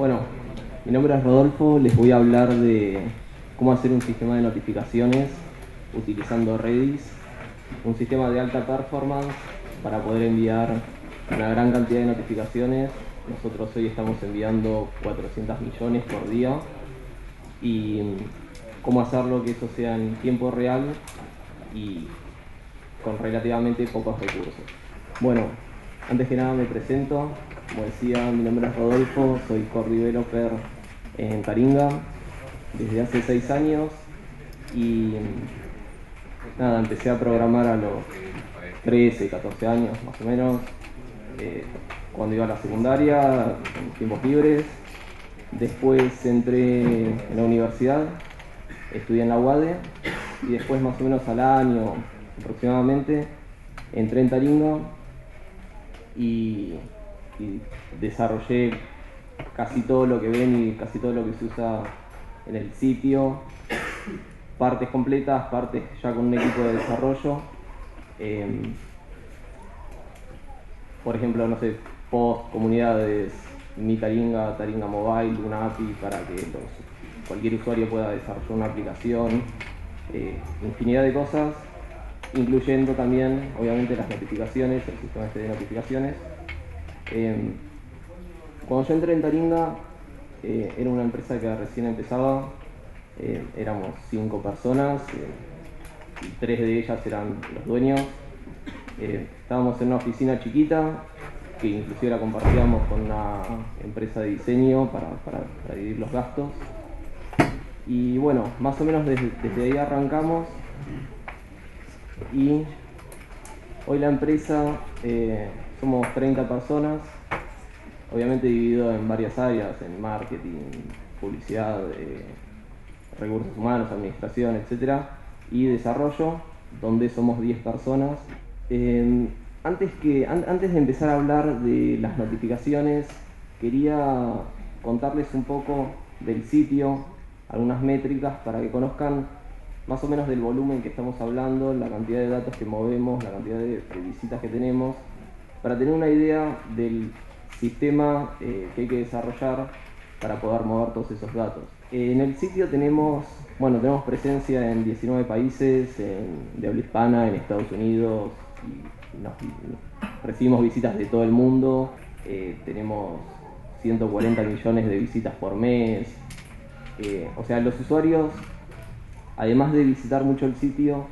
Bueno, mi nombre es Rodolfo, les voy a hablar de cómo hacer un sistema de notificaciones utilizando Redis, un sistema de alta performance para poder enviar una gran cantidad de notificaciones. Nosotros hoy estamos enviando 400 millones por día y cómo hacerlo que eso sea en tiempo real y con relativamente pocos recursos. Bueno, antes que nada me presento. Como decía, mi nombre es Rodolfo, soy core developer en Taringa desde hace 6 años y nada, empecé a programar a los 13, 14 años más o menos, cuando iba a la secundaria, en tiempos libres. Después entré en la universidad, estudié en la UADE y después más o menos al año aproximadamente entré en Taringa y desarrollé casi todo lo que ven y casi todo lo que se usa en el sitio, partes completas, partes ya con un equipo de desarrollo. Por ejemplo, no sé, post, comunidades, Mi Taringa, Taringa Mobile, una API para que cualquier usuario pueda desarrollar una aplicación, infinidad de cosas, incluyendo también, obviamente, las notificaciones, el sistema este de notificaciones. Cuando yo entré en Taringa, era una empresa que recién empezaba, éramos 5 personas, y 3 de ellas eran los dueños. Estábamos en una oficina chiquita, que inclusive la compartíamos con una empresa de diseño para dividir los gastos. Y bueno, más o menos desde ahí arrancamos. Y hoy la empresa, somos 30 personas, obviamente dividido en varias áreas, en marketing, publicidad, recursos humanos, administración, etc. Y desarrollo, donde somos 10 personas. Antes de empezar a hablar de las notificaciones, quería contarles un poco del sitio, algunas métricas para que conozcan más o menos del volumen que estamos hablando, la cantidad de datos que movemos, la cantidad de visitas que tenemos, para tener una idea del sistema que hay que desarrollar para poder mover todos esos datos. En el sitio tenemos presencia en 19 países de habla hispana, en Estados Unidos, y recibimos visitas de todo el mundo. Tenemos 140 millones de visitas por mes. O sea, los usuarios, además de visitar mucho el sitio,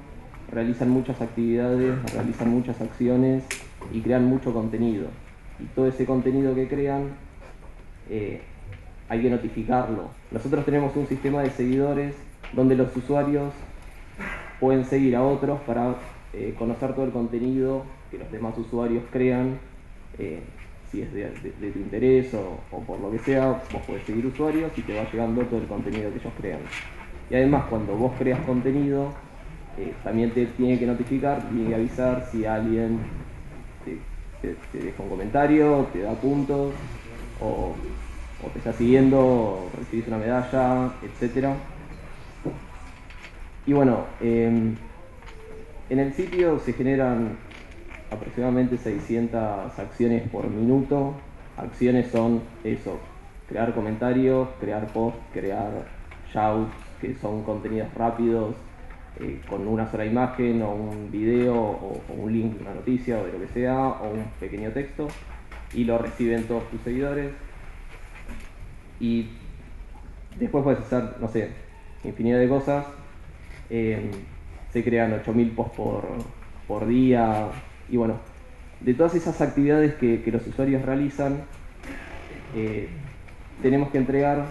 realizan muchas actividades, realizan muchas acciones y crean mucho contenido. Y todo ese contenido que crean, hay que notificarlo. Nosotros tenemos un sistema de seguidores donde los usuarios pueden seguir a otros para conocer todo el contenido que los demás usuarios crean. Si es de tu interés o por lo que sea, vos podés seguir usuarios y te va llegando todo el contenido que ellos crean. Y además, cuando vos creas contenido, también te tiene que notificar, tiene que avisar si alguien te deja un comentario, te da puntos, o te está siguiendo, o recibís una medalla, etc. Y bueno, en el sitio se generan aproximadamente 600 acciones por minuto. Acciones son eso: crear comentarios, crear posts, crear shouts, que son contenidos rápidos, con una sola imagen o un video o un link de una noticia o de lo que sea, o un pequeño texto, y lo reciben todos tus seguidores. Y después puedes hacer, no sé, infinidad de cosas. Se crean 8000 posts por día. Y bueno, de todas esas actividades que los usuarios realizan, tenemos que entregar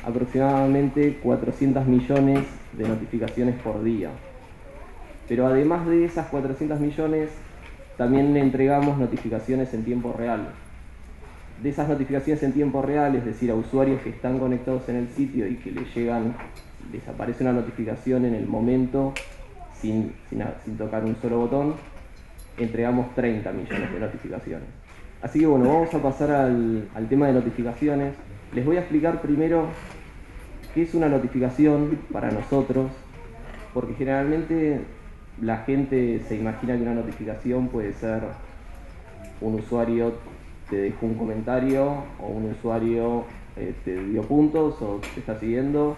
aproximadamente 400 millones de notificaciones por día. Pero además de esas 400 millones, también le entregamos notificaciones en tiempo real. De esas notificaciones en tiempo real, es decir, a usuarios que están conectados en el sitio y que les aparece una notificación en el momento sin tocar un solo botón, entregamos 30 millones de notificaciones. Así que bueno, vamos a pasar al tema de notificaciones. Les voy a explicar primero qué es una notificación para nosotros, porque generalmente la gente se imagina que una notificación puede ser un usuario te dejó un comentario, o un usuario te dio puntos o te está siguiendo.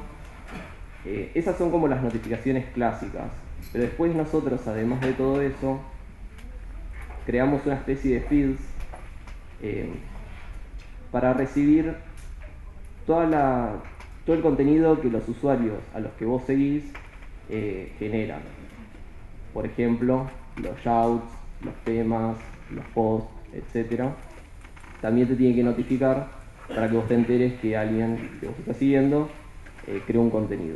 Esas son como las notificaciones clásicas. Pero después nosotros, además de todo eso, creamos una especie de feeds para recibir todo el contenido que los usuarios a los que vos seguís generan. Por ejemplo, los shouts, los temas, los posts, etc. También te tiene que notificar para que vos te enteres que alguien que vos está siguiendo creó un contenido.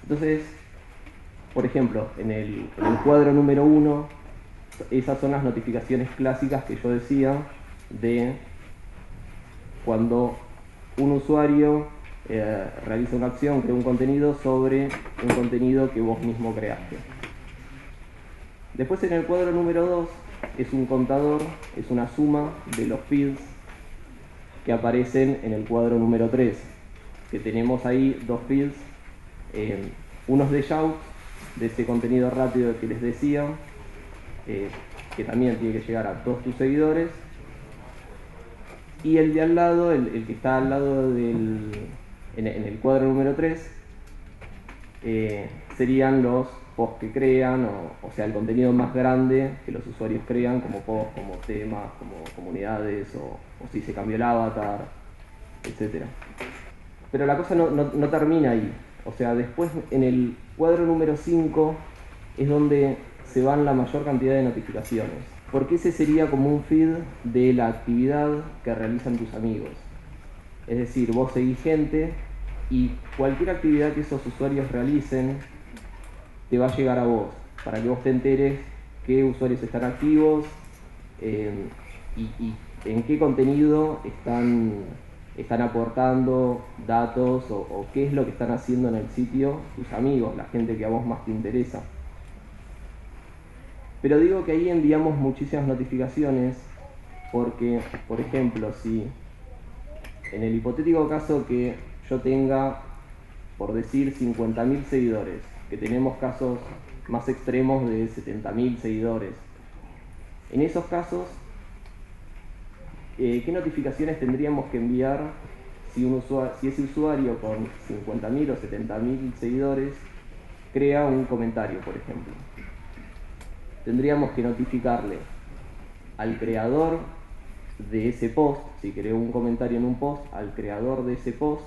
Entonces, por ejemplo, en el cuadro número 1, esas son las notificaciones clásicas que yo decía de cuando un usuario realiza una acción, crea un contenido sobre un contenido que vos mismo creaste. Después en el cuadro número 2 es un contador, es una suma de los feeds que aparecen en el cuadro número 3, que tenemos ahí dos feeds, unos de shout, de ese contenido rápido que les decía, que también tiene que llegar a todos tus seguidores, y el de al lado, el que está al lado en el cuadro número 3, serían los posts que crean, o sea, el contenido más grande que los usuarios crean, como posts, como temas, como comunidades, o si se cambió el avatar, etc. Pero la cosa no termina ahí. O sea, después en el cuadro número 5 es donde se van la mayor cantidad de notificaciones. Porque ese sería como un feed de la actividad que realizan tus amigos. Es decir, vos seguís gente y cualquier actividad que esos usuarios realicen te va a llegar a vos, para que vos te enteres qué usuarios están activos y en qué contenido están aportando datos o qué es lo que están haciendo en el sitio tus amigos, la gente que a vos más te interesa. Pero digo que ahí enviamos muchísimas notificaciones porque, por ejemplo, si en el hipotético caso que yo tenga, por decir, 50.000 seguidores, que tenemos casos más extremos de 70.000 seguidores, en esos casos, ¿qué notificaciones tendríamos que enviar si ese usuario con 50.000 o 70.000 seguidores crea un comentario, por ejemplo? Tendríamos que notificarle al creador de ese post, si creó un comentario en un post, al creador de ese post.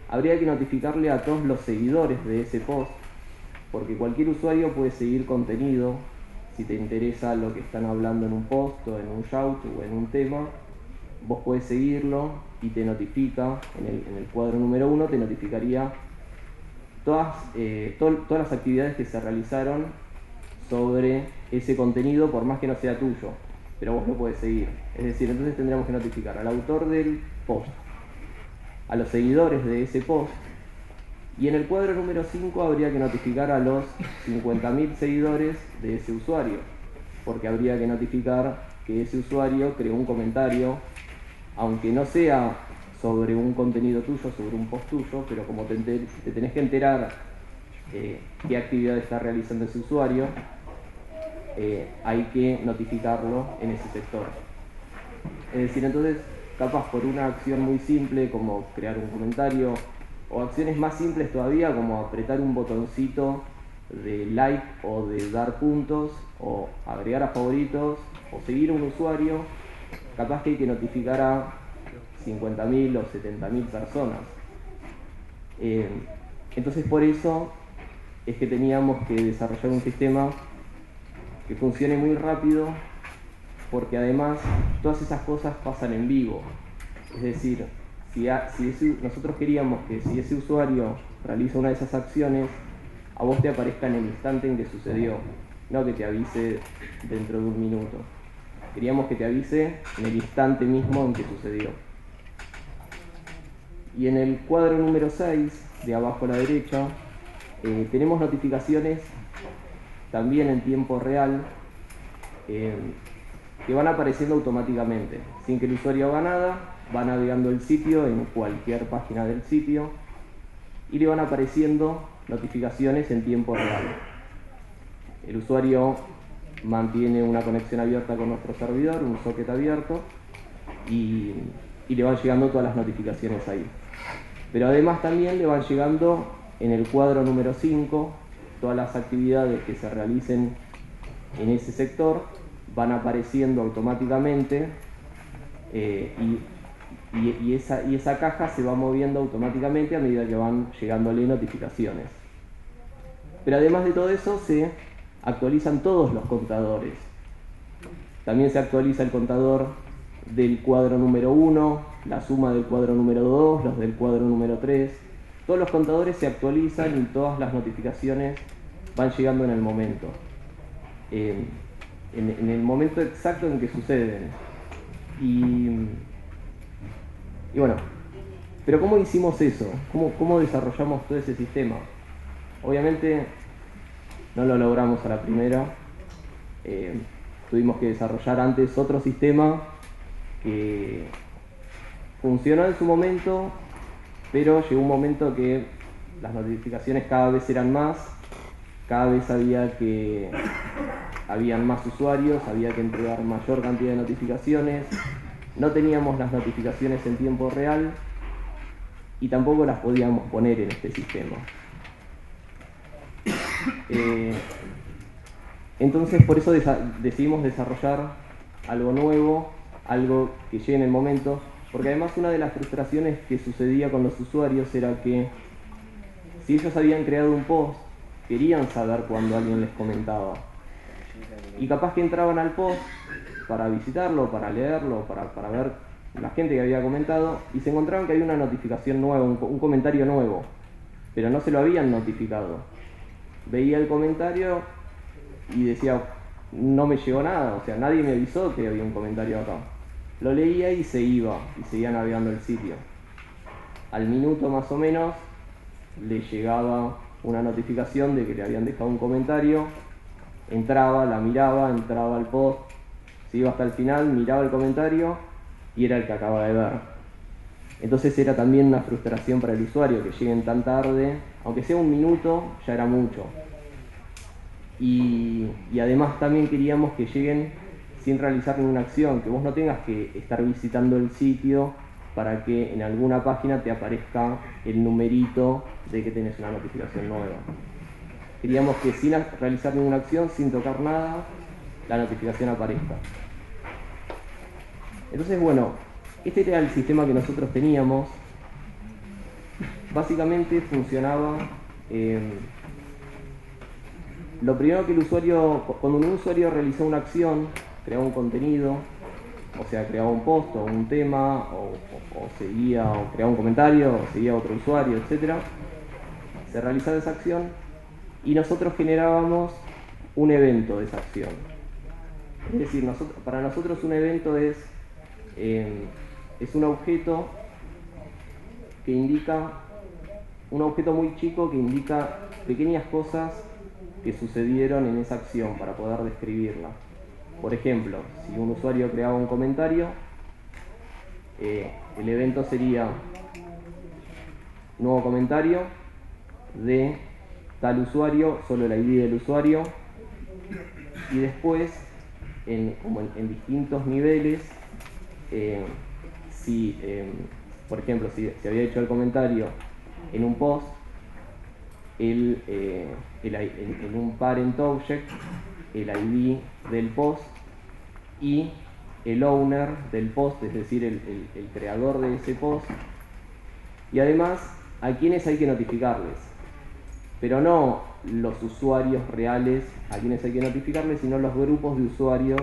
Habría que notificarle a todos los seguidores de ese post, porque cualquier usuario puede seguir contenido. Si te interesa lo que están hablando en un post o en un shout o en un tema, vos podés seguirlo y te notifica, en el cuadro número 1 te notificaría todas las actividades que se realizaron sobre ese contenido, por más que no sea tuyo, pero vos lo podés seguir. Es decir, entonces tendríamos que notificar al autor del post, a los seguidores de ese post, y en el cuadro número 5 habría que notificar a los 50.000 seguidores de ese usuario, porque habría que notificar que ese usuario creó un comentario, aunque no sea sobre un contenido tuyo, sobre un post tuyo, pero como te tenés que enterar qué actividad está realizando ese usuario, hay que notificarlo en ese sector. Es decir, entonces, capaz por una acción muy simple como crear un comentario, o acciones más simples todavía como apretar un botoncito de like o de dar puntos, o agregar a favoritos, o seguir a un usuario, capaz que hay que notificar a 50.000 o 70.000 personas. Entonces por eso es que teníamos que desarrollar un sistema que funcione muy rápido, porque además todas esas cosas pasan en vivo. Es decir, nosotros queríamos que si ese usuario realiza una de esas acciones, a vos te aparezca en el instante en que sucedió, no que te avise dentro de un minuto. Queríamos que te avise en el instante mismo en que sucedió. Y en el cuadro número 6, de abajo a la derecha, tenemos notificaciones también en tiempo real que van apareciendo automáticamente, sin que el usuario haga nada. Va navegando el sitio en cualquier página del sitio y le van apareciendo notificaciones en tiempo real. El usuario mantiene una conexión abierta con nuestro servidor, un socket abierto, y y le van llegando todas las notificaciones ahí. Pero además también le van llegando en el cuadro número 5 todas las actividades que se realicen en ese sector, van apareciendo automáticamente y esa caja se va moviendo automáticamente a medida que van llegándole notificaciones. Pero además de todo eso se actualizan todos los contadores. También se actualiza el contador del cuadro número 1, la suma del cuadro número 2, los del cuadro número 3. Todos los contadores se actualizan y todas las notificaciones van llegando en el momento. En el momento exacto en que suceden. Y bueno, pero ¿cómo hicimos eso? ¿Cómo desarrollamos todo ese sistema? Obviamente no lo logramos a la primera. Tuvimos que desarrollar antes otro sistema que funcionó en su momento, pero llegó un momento que las notificaciones cada vez eran más, cada vez habían más usuarios, había que entregar mayor cantidad de notificaciones, no teníamos las notificaciones en tiempo real y tampoco las podíamos poner en este sistema. Entonces por eso decidimos desarrollar algo nuevo, algo que llegue en el momento, porque además una de las frustraciones que sucedía con los usuarios era que si ellos habían creado un post, querían saber cuando alguien les comentaba. Y capaz que entraban al post para visitarlo, para leerlo, para ver la gente que había comentado, y se encontraban que había una notificación nueva, un comentario nuevo, pero no se lo habían notificado. Veía el comentario y decía, no me llegó nada, o sea, nadie me avisó que había un comentario acá. Lo leía y se iba, y seguía navegando el sitio. Al minuto más o menos le llegaba una notificación de que le habían dejado un comentario, entraba, la miraba, entraba al post, se iba hasta el final, miraba el comentario y era el que acaba de ver. Entonces era también una frustración para el usuario que lleguen tan tarde, aunque sea un minuto, ya era mucho. Y además también queríamos que lleguen sin realizar ninguna acción, que vos no tengas que estar visitando el sitio para que en alguna página te aparezca el numerito de que tenés una notificación nueva. Queríamos que sin realizar ninguna acción, sin tocar nada, la notificación aparezca. Entonces, bueno, este era el sistema que nosotros teníamos. Básicamente funcionaba... lo primero que el usuario, cuando un usuario realizó una acción, creaba un contenido, o sea, creaba un post o un tema, o creaba un comentario, o seguía a otro usuario, etc. Se realizaba esa acción y nosotros generábamos un evento de esa acción. Es decir, para nosotros un evento es un objeto que indica, un objeto muy chico que indica pequeñas cosas que sucedieron en esa acción para poder describirla. Por ejemplo, si un usuario creaba un comentario, el evento sería nuevo comentario de tal usuario, solo el ID del usuario, y después, como en distintos niveles, por ejemplo, si había hecho el comentario en un post, en un parent object, el ID del post y el owner del post, es decir, el creador de ese post, y además a quienes hay que notificarles, pero no los usuarios reales a quienes hay que notificarles, sino los grupos de usuarios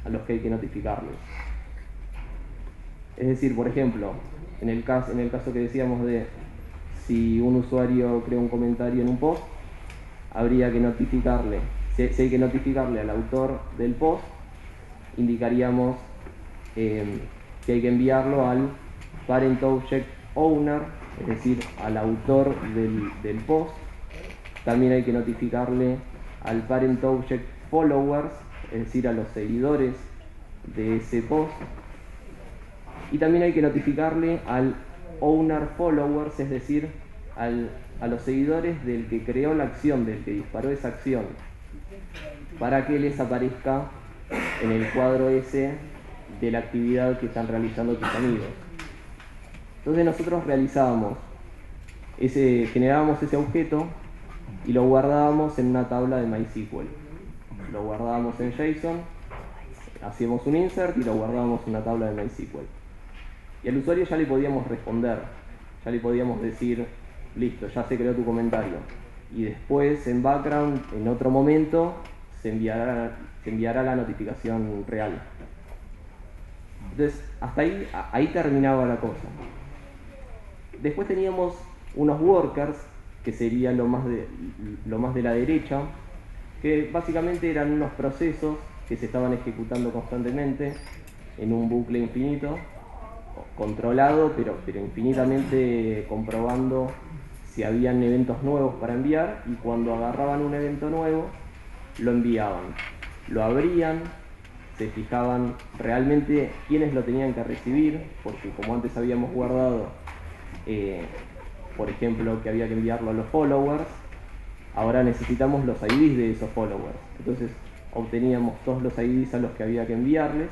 a los que hay que notificarles. Es decir, por ejemplo, en el caso que decíamos de si un usuario crea un comentario en un post, habría que notificarle, si hay que notificarle al autor del post, indicaríamos que hay que enviarlo al parent object owner, es decir, al autor del post. También hay que notificarle al parent object followers, es decir, a los seguidores de ese post. Y también hay que notificarle al owner followers, es decir, a los seguidores del que creó la acción, del que disparó esa acción, para que les aparezca en el cuadro ese de la actividad que están realizando tus amigos. Entonces nosotros generábamos ese objeto y lo guardábamos en una tabla de MySQL. Lo guardábamos en JSON, hacíamos un insert y lo guardábamos en una tabla de MySQL. Y al usuario ya le podíamos responder, ya le podíamos decir, listo, ya se creó tu comentario. Y después, en background, en otro momento, se enviará la notificación real. Entonces, hasta ahí terminaba la cosa. Después teníamos unos workers, que sería lo más de la derecha, que básicamente eran unos procesos que se estaban ejecutando constantemente en un bucle infinito, controlado, pero infinitamente comprobando si habían eventos nuevos para enviar, y cuando agarraban un evento nuevo, lo enviaban. Lo abrían, se fijaban realmente quiénes lo tenían que recibir, porque como antes habíamos guardado, por ejemplo, que había que enviarlo a los followers, ahora necesitamos los IDs de esos followers. Entonces obteníamos todos los IDs a los que había que enviarles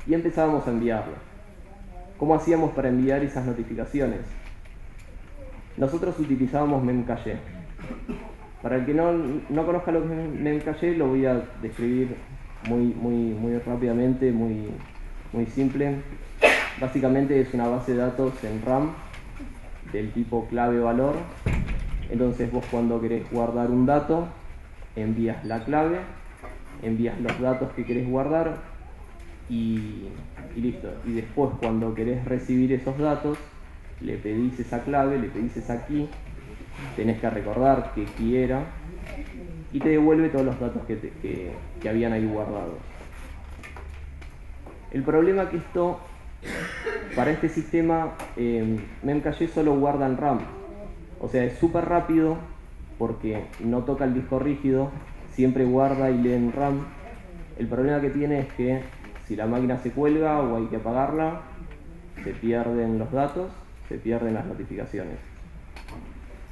y empezábamos a enviarlos. ¿Cómo hacíamos para enviar esas notificaciones? Nosotros utilizábamos Memcache. Para el que no conozca lo que es Memcache, lo voy a describir muy rápidamente, muy simple. Básicamente es una base de datos en RAM del tipo clave-valor. Entonces vos, cuando querés guardar un dato, envías la clave, envías los datos que querés guardar y listo. Y después, cuando querés recibir esos datos, le pedís esa clave, le pedís esa key, tenés que recordar qué key era y te devuelve todos los datos que habían ahí guardados. El problema es que para este sistema, Memcache solo guarda en RAM. O sea, es súper rápido porque no toca el disco rígido, siempre guarda y lee en RAM. El problema que tiene es que si la máquina se cuelga o hay que apagarla, se pierden los datos, se pierden las notificaciones.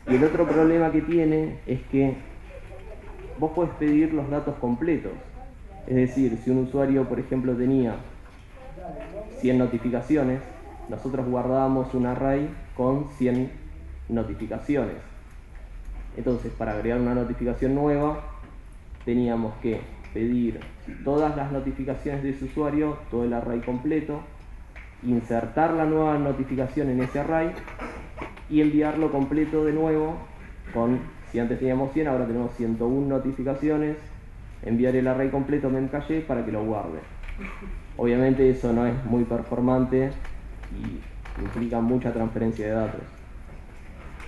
Y el otro problema que tiene es que vos podés pedir los datos completos. Es decir, si un usuario, por ejemplo, tenía 100 notificaciones, nosotros guardábamos un array con 100 notificaciones. Entonces, para agregar una notificación nueva, teníamos que pedir todas las notificaciones de ese usuario, todo el array completo, insertar la nueva notificación en ese array y enviarlo completo de nuevo si antes teníamos 100, ahora tenemos 101 notificaciones, enviar el array completo a Memcache para que lo guarde. Obviamente eso no es muy performante y implica mucha transferencia de datos.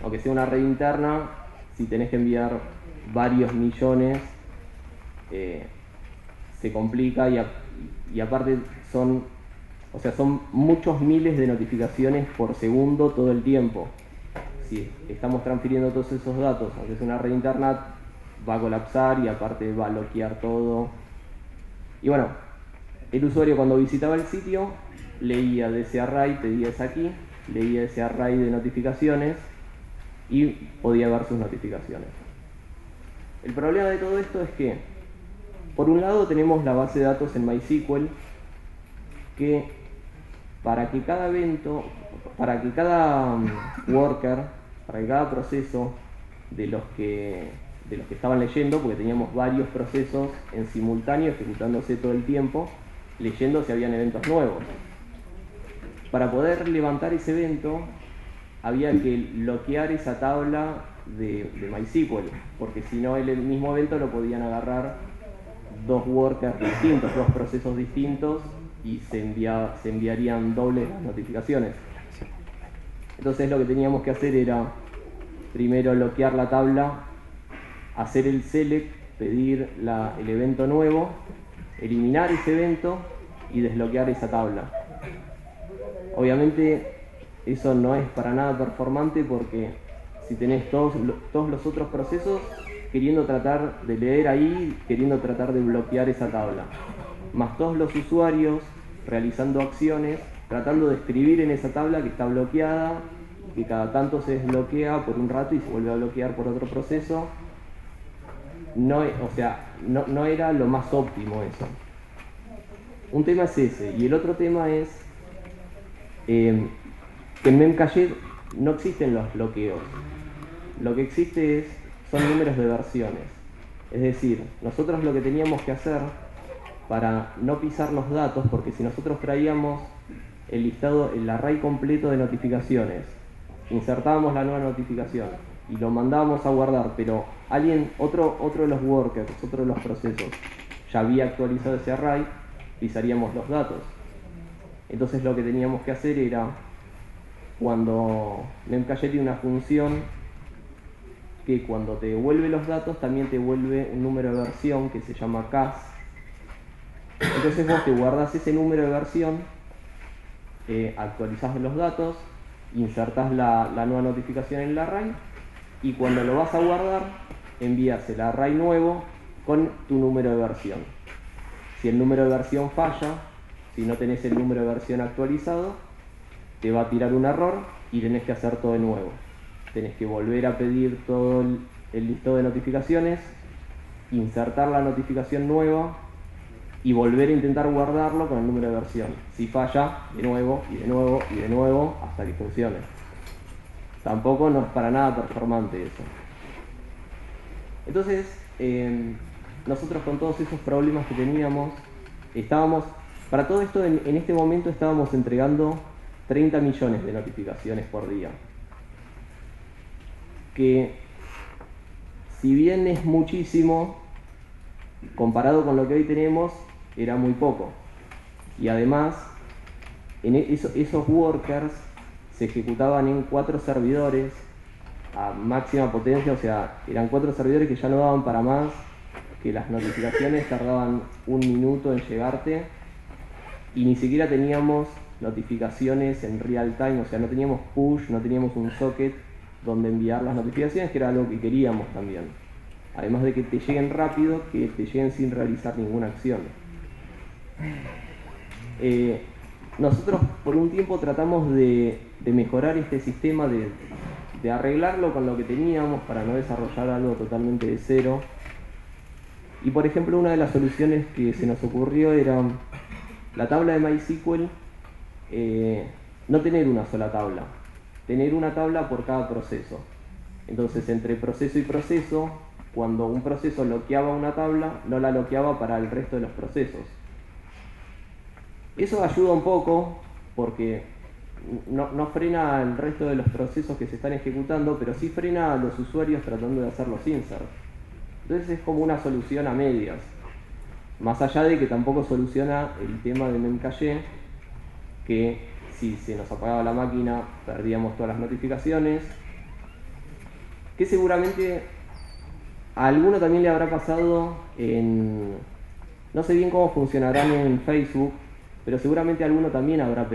Aunque sea una red interna, si tenés que enviar varios millones, se complica y aparte son muchos miles de notificaciones por segundo todo el tiempo. Si estamos transfiriendo todos esos datos, aunque es una red interna, va a colapsar y aparte va a bloquear todo. Y bueno, el usuario, cuando visitaba el sitio, leía de ese array, pedía esa key, leía ese array de notificaciones y podía ver sus notificaciones. El problema de todo esto es que, por un lado, tenemos la base de datos en MySQL, que para que cada worker, para que cada proceso de los que estaban leyendo, porque teníamos varios procesos en simultáneo ejecutándose todo el tiempo, leyendo si habían eventos nuevos. Para poder levantar ese evento, había que bloquear esa tabla de MySQL, porque si no, el mismo evento lo podían agarrar dos workers distintos, dos procesos distintos, y se enviarían dobles notificaciones. Entonces lo que teníamos que hacer era primero bloquear la tabla, hacer el select, pedir el evento nuevo, eliminar ese evento y desbloquear esa tabla. Obviamente eso no es para nada performante, porque si tenés todos los otros procesos queriendo tratar de leer ahí, queriendo tratar de bloquear esa tabla, más todos los usuarios realizando acciones, tratando de escribir en esa tabla que está bloqueada, que cada tanto se desbloquea por un rato y se vuelve a bloquear por otro proceso. No era lo más óptimo eso. Un tema es ese, y el otro tema es que en Memcache no existen los bloqueos. Lo que existe son números de versiones. Es decir, nosotros lo que teníamos que hacer para no pisar los datos, porque si nosotros traíamos el listado, el array completo de notificaciones, insertábamos la nueva notificación y lo mandábamos a guardar, pero otro de los workers, otro de los procesos, ya había actualizado ese array, pisaríamos los datos. Entonces lo que teníamos que hacer era, cuando Memcache tiene una función que cuando te devuelve los datos también te devuelve un número de versión que se llama cas. Entonces vos te guardás ese número de versión, actualizás los datos, insertás la nueva notificación en el array y cuando lo vas a guardar envías el array nuevo con tu número de versión. Si el número de versión falla, si no tenés el número de versión actualizado, te va a tirar un error y tenés que hacer todo de nuevo. Tenés que volver a pedir todo el listado de notificaciones, insertar la notificación nueva y volver a intentar guardarlo con el número de versión. Si falla, de nuevo, y de nuevo, y de nuevo, hasta que funcione. Tampoco no es para nada performante eso. Entonces, nosotros con todos esos problemas que teníamos, para todo esto en este momento estábamos entregando 30 millones de notificaciones por día. Que si bien es muchísimo, comparado con lo que hoy tenemos, era muy poco. Y además, esos workers se ejecutaban en 4 servidores a máxima potencia, o sea, eran 4 servidores que ya no daban para más, que las notificaciones tardaban 1 minuto en llegarte y ni siquiera teníamos notificaciones en real time, o sea, no teníamos push, no teníamos un socket donde enviar las notificaciones, que era algo que queríamos también. Además de que te lleguen rápido, que te lleguen sin realizar ninguna acción. Nosotros por un tiempo tratamos de mejorar este sistema, de arreglarlo con lo que teníamos para no desarrollar algo totalmente de cero. Y por ejemplo, una de las soluciones que se nos ocurrió era la tabla de MySQL, no tener una sola tabla, tener una tabla por cada proceso. Entonces, entre proceso y proceso, cuando un proceso bloqueaba una tabla, no la bloqueaba para el resto de los procesos. Eso ayuda un poco porque no frena el resto de los procesos que se están ejecutando, pero sí frena a los usuarios tratando de hacer los inserts. Entonces es como una solución a medias. Más allá de que tampoco soluciona el tema de Memcache, que si se nos apagaba la máquina perdíamos todas las notificaciones, que seguramente a alguno también le habrá pasado no sé bien cómo funcionarán en Facebook, pero seguramente alguno también habrá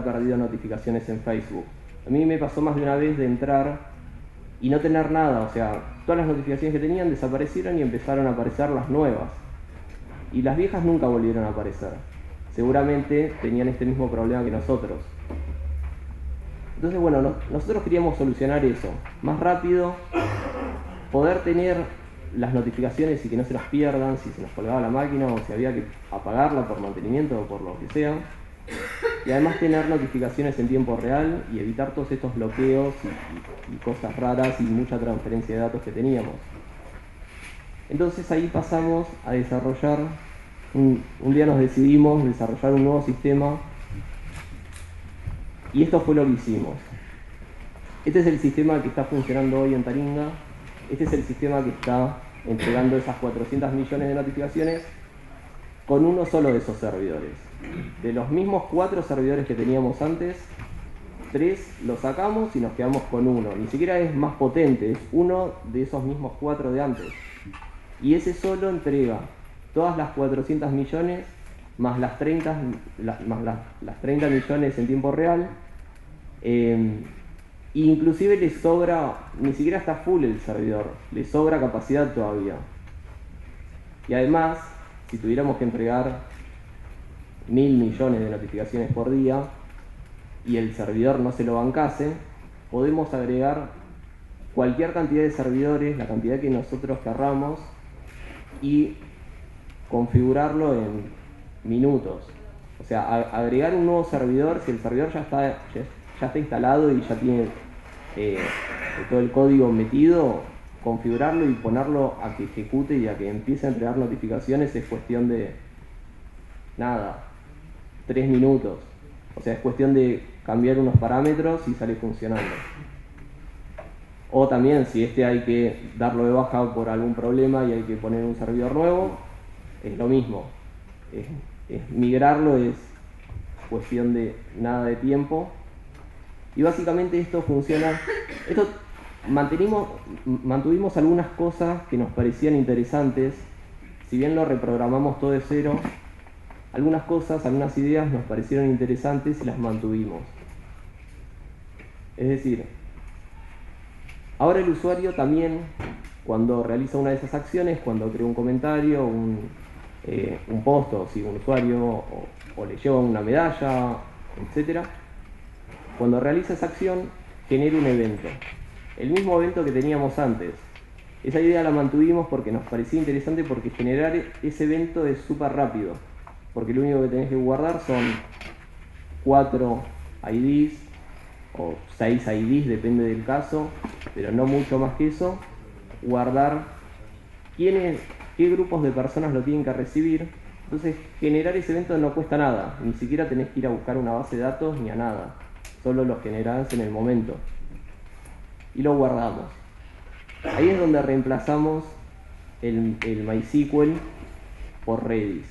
perdido notificaciones en Facebook. A mí me pasó más de una vez de entrar y no tener nada, o sea, todas las notificaciones que tenían desaparecieron y empezaron a aparecer las nuevas. Y las viejas nunca volvieron a aparecer. Seguramente tenían este mismo problema que nosotros. Entonces, bueno, nosotros queríamos solucionar eso. Más rápido, poder tener las notificaciones y que no se las pierdan si se nos colgaba la máquina o si había que apagarla por mantenimiento o por lo que sea. Y además tener notificaciones en tiempo real y evitar todos estos bloqueos y cosas raras y mucha transferencia de datos que teníamos. Entonces ahí pasamos a desarrollar, un día nos decidimos desarrollar un nuevo sistema y esto fue lo que hicimos. Este es el sistema que está funcionando hoy en Taringa, este es el sistema que está entregando esas 400 millones de notificaciones con uno solo de esos servidores. De los mismos 4 servidores que teníamos antes, 3 los sacamos y nos quedamos con uno. Ni siquiera es más potente, es uno de esos mismos 4 de antes. Y ese solo entrega todas las 400 millones más las 30 millones en tiempo real. Inclusive le sobra, ni siquiera está full el servidor, le sobra capacidad todavía. Y además, si tuviéramos que entregar 1000 millones de notificaciones por día y el servidor no se lo bancase, podemos agregar cualquier cantidad de servidores, la cantidad que nosotros querramos, y configurarlo en minutos. O sea, agregar un nuevo servidor, si el servidor ya ya está instalado y ya tiene todo el código metido, configurarlo y ponerlo a que ejecute y a que empiece a entregar notificaciones es cuestión de nada, 3 minutos. O sea, es cuestión de cambiar unos parámetros y sale funcionando. O también, si hay que darlo de baja por algún problema y hay que poner un servidor nuevo, es lo mismo. Migrarlo es cuestión de nada de tiempo. Y básicamente esto funciona. Mantuvimos algunas cosas que nos parecían interesantes. Si bien lo reprogramamos todo de cero, algunas cosas, algunas ideas nos parecieron interesantes y las mantuvimos. Es decir, ahora el usuario también, cuando realiza una de esas acciones, cuando crea un comentario, un post, o si un usuario o le lleva una medalla, etc., cuando realiza esa acción, genera un evento. El mismo evento que teníamos antes. Esa idea la mantuvimos porque nos parecía interesante, porque generar ese evento es súper rápido. Porque lo único que tenés que guardar son 4 IDs o 6 IDs, depende del caso, pero no mucho más que eso. Guardar qué grupos de personas lo tienen que recibir. Entonces, generar ese evento no cuesta nada, ni siquiera tenés que ir a buscar una base de datos ni a nada, solo lo generás en el momento y lo guardamos. Ahí es donde reemplazamos el MySQL por Redis.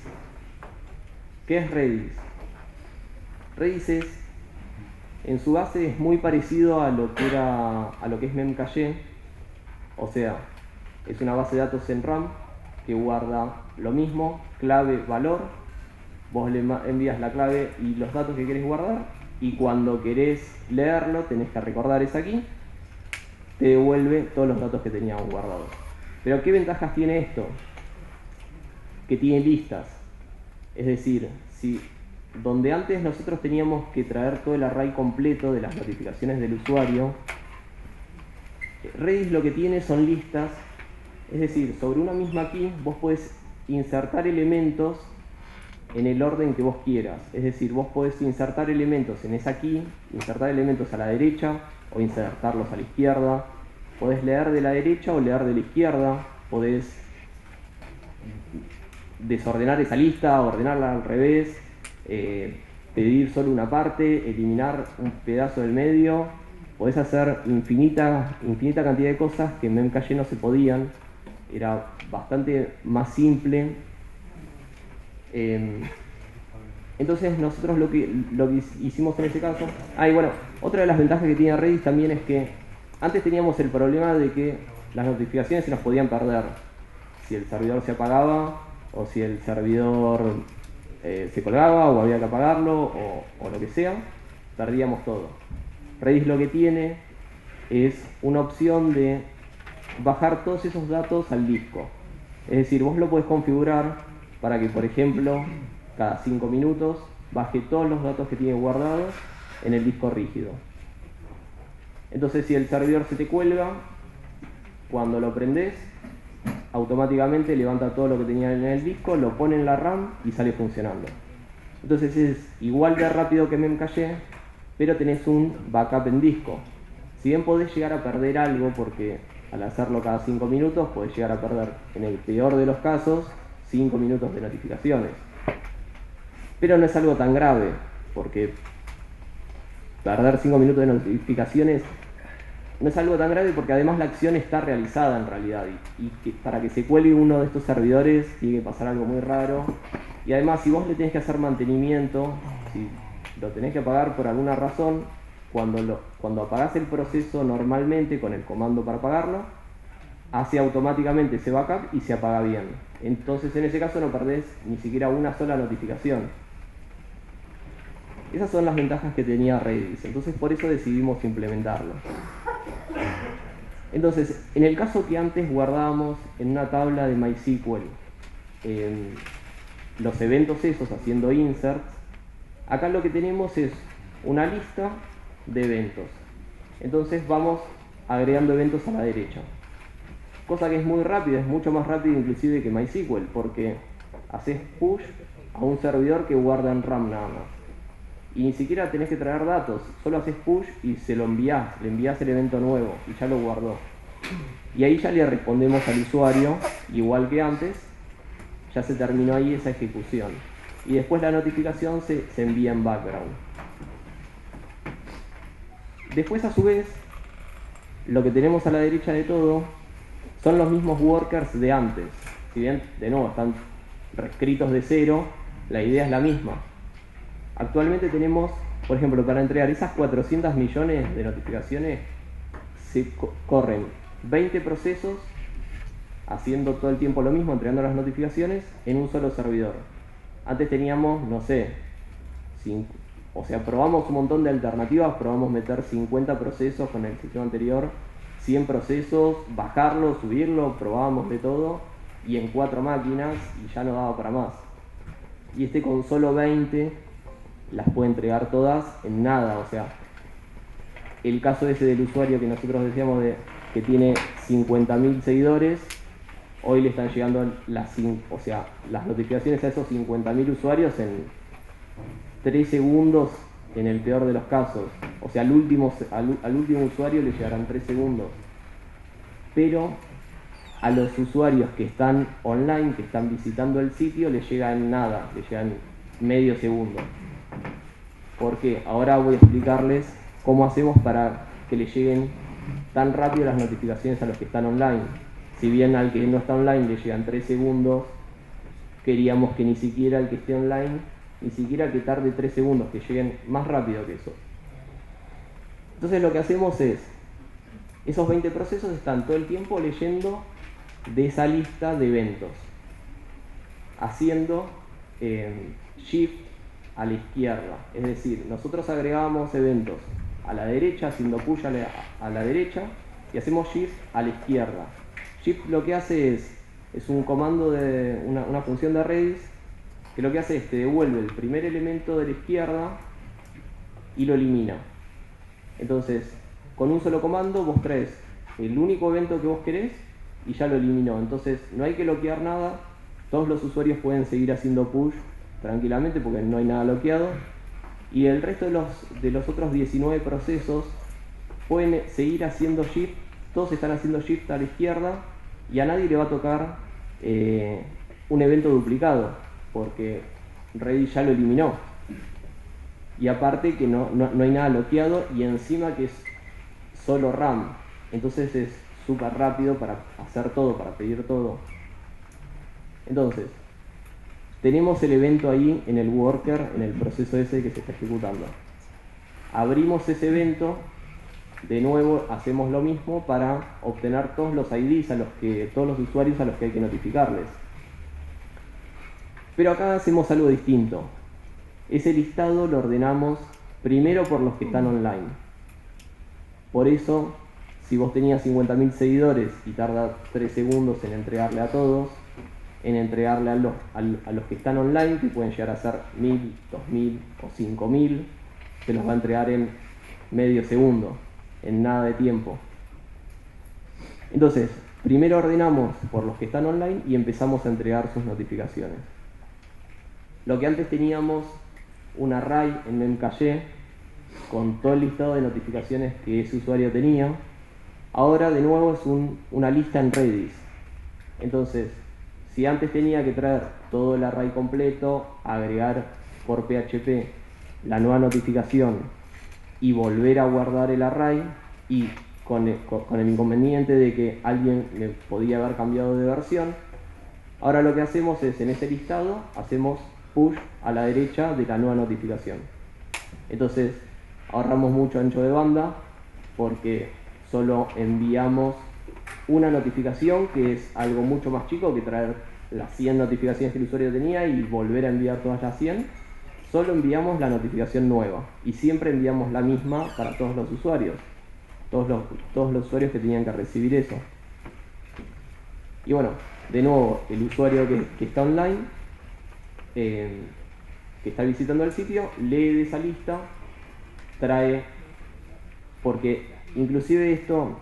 ¿Qué es Redis? Redis en su base es muy parecido a lo que es Memcache, o sea, es una base de datos en RAM que guarda lo mismo, clave, valor. Vos le envías la clave y los datos que querés guardar, y cuando querés leerlo, tenés que recordar es aquí, te devuelve todos los datos que teníamos guardados. Pero ¿qué ventajas tiene esto? Que tiene listas. Es decir, donde antes nosotros teníamos que traer todo el array completo de las notificaciones del usuario, Redis lo que tiene son listas. Es decir, sobre una misma key vos podés insertar elementos en el orden que vos quieras. Es decir, vos podés insertar elementos en esa key, insertar elementos a la derecha o insertarlos a la izquierda. Podés leer de la derecha o leer de la izquierda. Podés desordenar esa lista, ordenarla al revés, pedir solo una parte, eliminar un pedazo del medio. Podés hacer infinita cantidad de cosas que en Memcache no se podían. Era bastante más simple. Entonces nosotros lo que hicimos en ese caso... y bueno, otra de las ventajas que tiene Redis también es que antes teníamos el problema de que las notificaciones se nos podían perder. Si el servidor se apagaba, o si el servidor se colgaba, o había que apagarlo, o lo que sea, perdíamos todo. Redis lo que tiene es una opción de bajar todos esos datos al disco. Es decir, vos lo podés configurar para que, por ejemplo, cada 5 minutos baje todos los datos que tiene guardados en el disco rígido. Entonces, si el servidor se te cuelga, cuando lo prendés, automáticamente levanta todo lo que tenía en el disco, lo pone en la RAM y sale funcionando. Entonces es igual de rápido que Memcache, pero tenés un backup en disco. Si bien podés llegar a perder algo, porque al hacerlo cada 5 minutos podés llegar a perder, en el peor de los casos, 5 minutos de notificaciones. Pero no es algo tan grave, porque perder 5 minutos de notificaciones no es algo tan grave, porque además la acción está realizada en realidad, y para que se cuelgue uno de estos servidores tiene que pasar algo muy raro. Y además, si vos le tenés que hacer mantenimiento, si lo tenés que apagar por alguna razón, cuando apagás el proceso normalmente con el comando para apagarlo, hace automáticamente ese backup y se apaga bien. Entonces en ese caso no perdés ni siquiera una sola notificación. Esas son las ventajas que tenía Redis, entonces por eso decidimos implementarlo. Entonces, en el caso que antes guardábamos en una tabla de MySQL los eventos esos haciendo inserts, acá lo que tenemos es una lista de eventos. Entonces vamos agregando eventos a la derecha. Cosa que es muy rápida, es mucho más rápido inclusive que MySQL, porque haces push a un servidor que guarda en RAM nada más. y ni siquiera tenés que traer datos, solo haces push y se lo envías, le envías el evento nuevo y ya lo guardó. Y ahí ya le respondemos al usuario, igual que antes, ya se terminó ahí esa ejecución. Y después la notificación se envía en background. Después, a su vez, lo que tenemos a la derecha de todo son los mismos workers de antes. Si bien, de nuevo, están reescritos de cero, la idea es la misma. Actualmente tenemos, por ejemplo, para entregar esas 400 millones de notificaciones, se corren 20 procesos haciendo todo el tiempo lo mismo, entregando las notificaciones en un solo servidor. Antes teníamos, no sé, probamos un montón de alternativas, probamos meter 50 procesos con el sistema anterior, 100 procesos, bajarlo, subirlo, probábamos de todo, y en 4 máquinas, y ya no daba para más. Y con solo 20 las puede entregar todas en nada. O sea, el caso ese del usuario que nosotros decíamos que tiene 50.000 seguidores, hoy le están llegando las notificaciones a esos 50.000 usuarios en 3 segundos en el peor de los casos. O sea, al último usuario le llegarán 3 segundos. Pero a los usuarios que están online, que están visitando el sitio, les llega en nada, les llegan medio segundo. ¿Por qué? Ahora voy a explicarles cómo hacemos para que les lleguen tan rápido las notificaciones a los que están online. Si bien al que no está online le llegan 3 segundos, queríamos que ni siquiera el que esté online, ni siquiera que tarde 3 segundos, que lleguen más rápido que eso. Entonces lo que hacemos es, esos 20 procesos están todo el tiempo leyendo de esa lista de eventos, haciendo shift a la izquierda. Es decir, nosotros agregamos eventos a la derecha, haciendo push a la derecha, y hacemos shift a la izquierda. Shift lo que hace es un comando de una función de Redis, que lo que hace es te devuelve el primer elemento de la izquierda y lo elimina. Entonces, con un solo comando vos traes el único evento que vos querés y ya lo eliminó. Entonces no hay que bloquear nada, todos los usuarios pueden seguir haciendo push tranquilamente porque no hay nada bloqueado, y el resto de los otros 19 procesos pueden seguir haciendo shift, todos están haciendo shift a la izquierda y a nadie le va a tocar un evento duplicado porque Redis ya lo eliminó. Y aparte que no hay nada bloqueado, y encima que es solo RAM, entonces es súper rápido para hacer todo, para pedir todo. Entonces, tenemos el evento ahí en el worker, en el proceso ese que se está ejecutando. Abrimos ese evento, de nuevo hacemos lo mismo para obtener todos los IDs, todos los usuarios a los que hay que notificarles. Pero acá hacemos algo distinto. Ese listado lo ordenamos primero por los que están online. Por eso, si vos tenías 50.000 seguidores y tarda 3 segundos en entregarle a todos, en entregarle a los que están online, que pueden llegar a ser 1.000, 2.000 o 5.000, se los va a entregar en medio segundo, en nada de tiempo. Entonces, primero ordenamos por los que están online y empezamos a entregar sus notificaciones. Lo que antes teníamos un array en Memcache con todo el listado de notificaciones que ese usuario tenía, ahora de nuevo es una lista en Redis. Entonces, si antes tenía que traer todo el array completo, agregar por PHP la nueva notificación y volver a guardar el array, y con el inconveniente de que alguien le podía haber cambiado de versión, ahora lo que hacemos es, en ese listado, hacemos push a la derecha de la nueva notificación. Entonces ahorramos mucho ancho de banda porque solo enviamos una notificación, que es algo mucho más chico que traer las 100 notificaciones que el usuario tenía y volver a enviar todas las 100. Solo enviamos la notificación nueva y siempre enviamos la misma para todos los usuarios, todos los usuarios que tenían que recibir eso. Y bueno, de nuevo, el usuario que está online, que está visitando el sitio, lee de esa lista, trae, porque inclusive esto,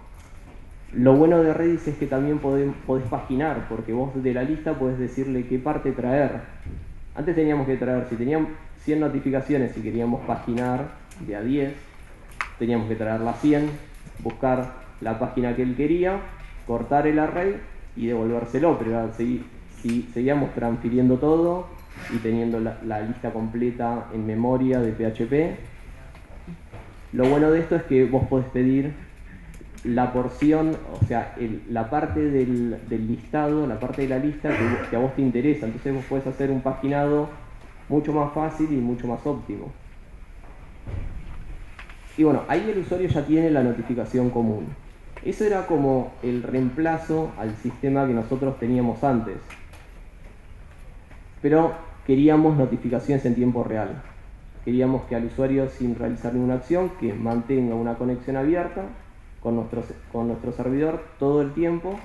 lo bueno de Redis es que también podés paginar, porque vos de la lista podés decirle qué parte traer. Antes teníamos que traer, si teníamos 100 notificaciones y queríamos paginar de a 10, teníamos que traer las 100, buscar la página que él quería, cortar el array y devolvérselo, pero si seguíamos transfiriendo todo y teniendo la lista completa en memoria de PHP. Lo bueno de esto es que vos podés pedir la porción, o sea, la parte del listado, la parte de la lista que a vos te interesa. Entonces vos podés hacer un paginado mucho más fácil y mucho más óptimo. Y bueno, ahí el usuario ya tiene la notificación común. Eso era como el reemplazo al sistema que nosotros teníamos antes. Pero queríamos notificaciones en tiempo real. Queríamos que al usuario, sin realizar ninguna acción, que mantenga una conexión abierta con nuestro servidor todo el tiempo,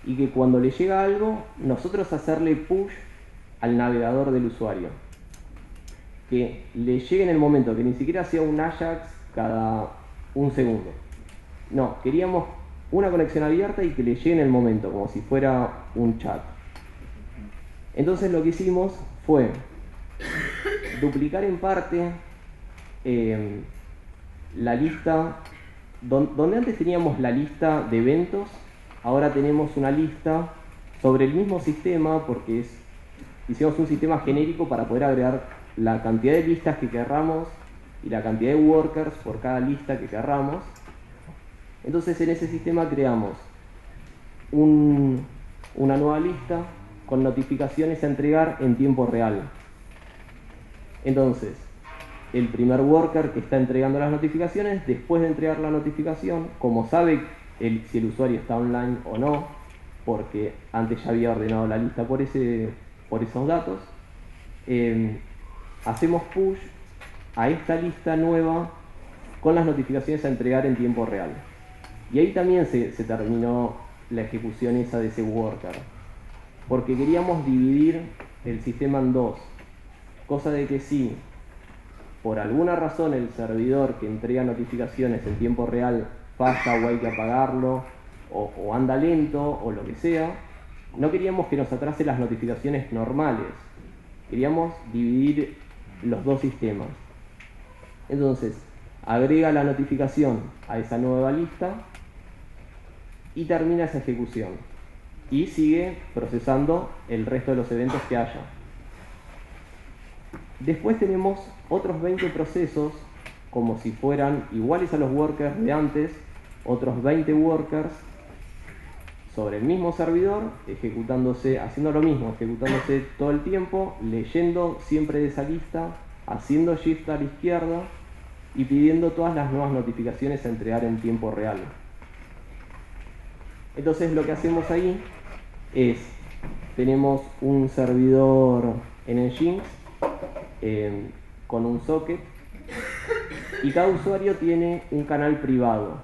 y que cuando le llega algo, nosotros hacerle push al navegador del usuario. Que le llegue en el momento, que ni siquiera sea un Ajax cada un segundo. No, queríamos una conexión abierta y que le llegue en el momento, como si fuera un chat. Entonces lo que hicimos fue duplicar en parte la lista, donde antes teníamos la lista de eventos, ahora tenemos una lista sobre el mismo sistema, porque hicimos un sistema genérico para poder agregar la cantidad de listas que querramos y la cantidad de workers por cada lista que querramos. Entonces en ese sistema creamos una nueva lista con notificaciones a entregar en tiempo real. Entonces, el primer worker que está entregando las notificaciones, después de entregar la notificación, como sabe si el usuario está online o no, porque antes ya había ordenado la lista por esos datos, hacemos push a esta lista nueva con las notificaciones a entregar en tiempo real. Y ahí también se terminó la ejecución esa de ese worker, porque queríamos dividir el sistema en dos, cosa de que si por alguna razón el servidor que entrega notificaciones en tiempo real falla o hay que apagarlo, o anda lento o lo que sea, no queríamos que nos atrase las notificaciones normales, queríamos dividir los dos sistemas. Entonces agrega la notificación a esa nueva lista y termina esa ejecución y sigue procesando el resto de los eventos que haya. Después tenemos otros 20 procesos, como si fueran iguales a los workers de antes, otros 20 workers sobre el mismo servidor, haciendo lo mismo, ejecutándose todo el tiempo, leyendo siempre de esa lista, haciendo shift a la izquierda y pidiendo todas las nuevas notificaciones a entregar en tiempo real. Entonces lo que hacemos ahí es, tenemos un servidor en Nginx con un socket, y cada usuario tiene un canal privado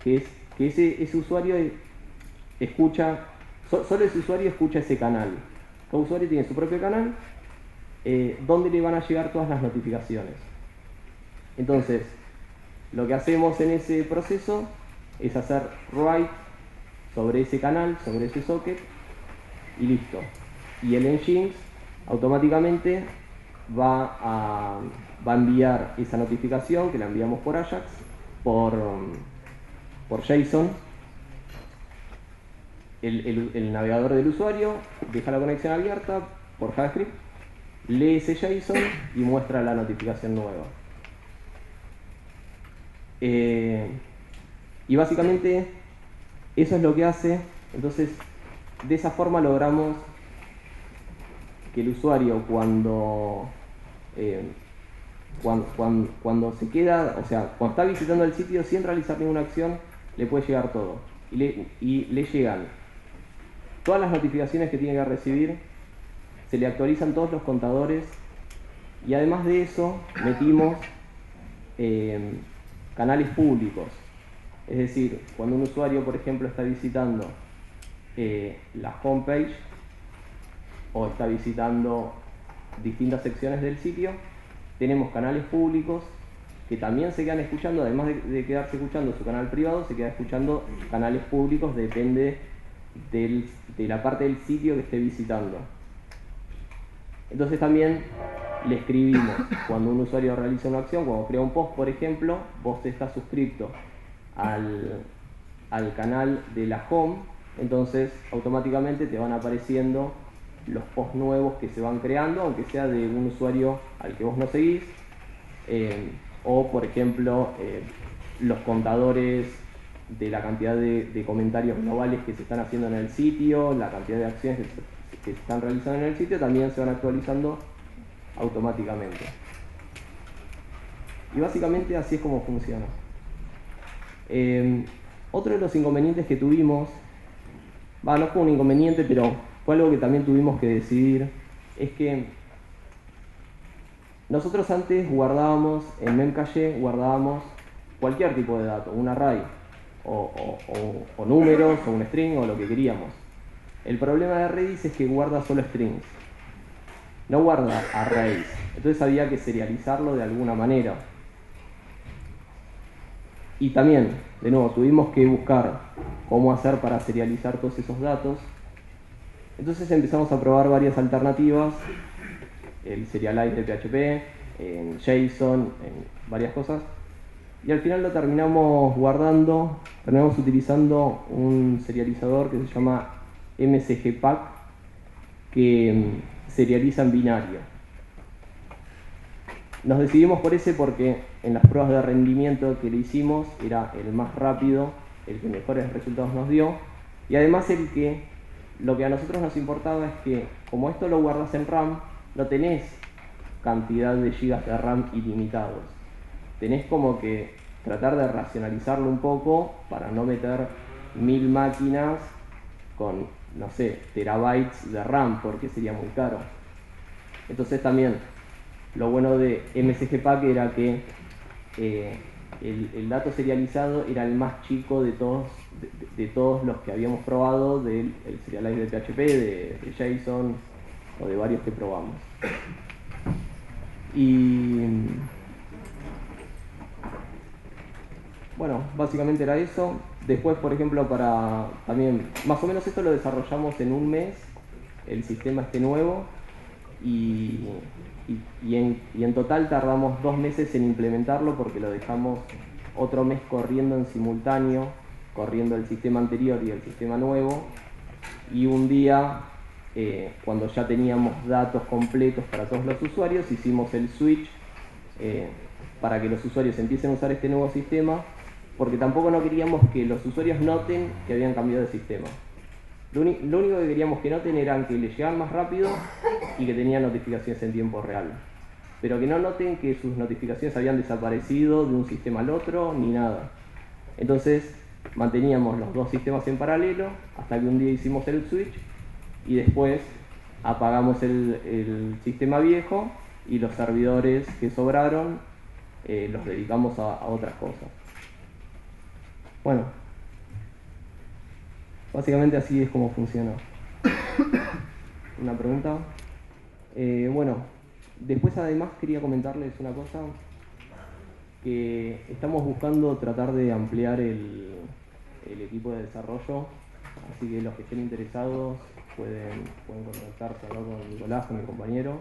que ese usuario escucha, solo ese usuario escucha ese canal. Cada usuario tiene su propio canal donde le van a llegar todas las notificaciones. Entonces lo que hacemos en ese proceso es hacer write sobre ese canal, sobre ese socket, y listo. Y el Nginx automáticamente va a enviar esa notificación, que la enviamos por Ajax, por JSON. El navegador del usuario deja la conexión abierta por JavaScript, lee ese JSON y muestra la notificación nueva. Y básicamente eso es lo que hace. Entonces, de esa forma logramos que el usuario cuando se queda, o sea, cuando está visitando el sitio sin realizar ninguna acción, le puede llegar todo. Y le llegan todas las notificaciones que tiene que recibir, se le actualizan todos los contadores, y además de eso metimos canales públicos. Es decir, cuando un usuario, por ejemplo, está visitando la homepage o está visitando distintas secciones del sitio, tenemos canales públicos que también se quedan escuchando, además de quedarse escuchando su canal privado, se queda escuchando canales públicos, depende de la parte del sitio que esté visitando. Entonces también le escribimos, cuando un usuario realiza una acción, cuando crea un post, por ejemplo, vos estás suscrito al canal de la home, entonces automáticamente te van apareciendo los posts nuevos que se van creando, aunque sea de un usuario al que vos no seguís, o por ejemplo los contadores de la cantidad de comentarios globales que se están haciendo en el sitio, la cantidad de acciones que se están realizando en el sitio, también se van actualizando automáticamente. Y básicamente así es como funciona. Otro de los inconvenientes que tuvimos, no fue un inconveniente, pero fue algo que también tuvimos que decidir, es que nosotros antes guardábamos, en Memcache guardábamos cualquier tipo de dato, un array, o números, o un string, o lo que queríamos. El problema de Redis es que guarda solo strings, no guarda arrays, entonces había que serializarlo de alguna manera. Y también, de nuevo, tuvimos que buscar cómo hacer para serializar todos esos datos. Entonces empezamos a probar varias alternativas, el serialize de PHP, en JSON, en varias cosas. Y al final lo terminamos guardando, terminamos utilizando un serializador que se llama MSGPack, que serializa en binario. Nos decidimos por ese porque en las pruebas de rendimiento que le hicimos era el más rápido, el que mejores resultados nos dio, y además lo que a nosotros nos importaba es que como esto lo guardas en RAM, no tenés cantidad de gigas de RAM ilimitados. Tenés como que tratar de racionalizarlo un poco para no meter 1000 máquinas con, no sé, terabytes de RAM, porque sería muy caro. Entonces también lo bueno de MSGPack era que el dato serializado era el más chico de todos los que habíamos probado, del serialize de PHP, de JSON o de varios que probamos. Y bueno, básicamente era eso. Después, por ejemplo, también, más o menos esto lo desarrollamos en un mes, el sistema este nuevo, y en total tardamos 2 meses en implementarlo porque lo dejamos otro mes corriendo en simultáneo, corriendo el sistema anterior y el sistema nuevo, y un día, cuando ya teníamos datos completos para todos los usuarios, hicimos el switch para que los usuarios empiecen a usar este nuevo sistema, porque tampoco no queríamos que los usuarios noten que habían cambiado de sistema. Lo único que queríamos que noten era que les llegaban más rápido y que tenían notificaciones en tiempo real. Pero que no noten que sus notificaciones habían desaparecido de un sistema al otro, ni nada. Entonces manteníamos los dos sistemas en paralelo hasta que un día hicimos el switch y después apagamos el sistema viejo y los servidores que sobraron los dedicamos a otras cosas. Bueno, básicamente así es como funciona. ¿Una pregunta? Bueno, después además quería comentarles una cosa, que estamos buscando tratar de ampliar el equipo de desarrollo, así que los que estén interesados pueden contactarse, hablar con Nicolás, con mi compañero.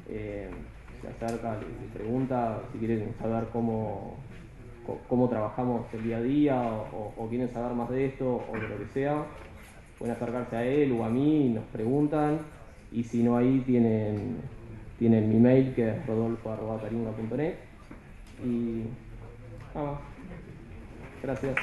Se acerca, les pregunta si quieren saber cómo trabajamos el día a día o quieren saber más de esto o de lo que sea, pueden acercarse a él o a mí y nos preguntan, y si no, ahí tienen mi mail, que es rodolfo@taringa.net, y nada más. Gracias.